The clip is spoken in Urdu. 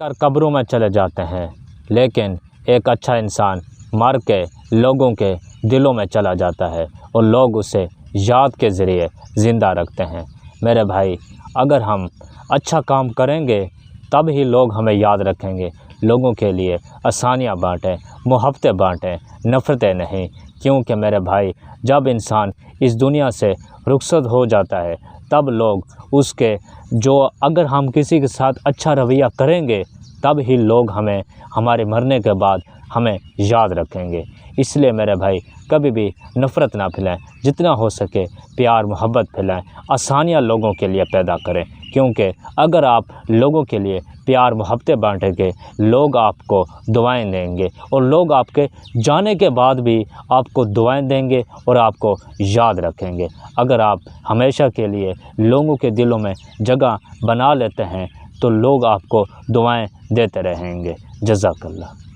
کر قبروں میں چلے جاتے ہیں، لیکن ایک اچھا انسان مر کے لوگوں کے دلوں میں چلا جاتا ہے اور لوگ اسے یاد کے ذریعے زندہ رکھتے ہیں۔ میرے بھائی، اگر ہم اچھا کام کریں گے تب ہی لوگ ہمیں یاد رکھیں گے۔ لوگوں کے لیے آسانیاں بانٹیں، محبتیں بانٹیں، نفرتیں نہیں، کیونکہ میرے بھائی جب انسان اس دنیا سے رخصت ہو جاتا ہے تب لوگ اس کے اگر ہم کسی کے ساتھ اچھا رویہ کریں گے تب ہی لوگ ہمیں ہمارے مرنے کے بعد ہمیں یاد رکھیں گے۔ اس لیے میرے بھائی کبھی بھی نفرت نہ پھیلائیں، جتنا ہو سکے پیار محبت پھیلائیں، آسانیاں لوگوں کے لیے پیدا کریں، کیونکہ اگر آپ لوگوں کے لیے پیار محبتیں بانٹیں گے لوگ آپ کو دعائیں دیں گے اور لوگ آپ کے جانے کے بعد بھی آپ کو دعائیں دیں گے اور آپ کو یاد رکھیں گے۔ اگر آپ ہمیشہ کے لیے لوگوں کے دلوں میں جگہ بنا لیتے ہیں تو لوگ آپ کو دعائیں دیتے رہیں گے۔ جزاک اللہ۔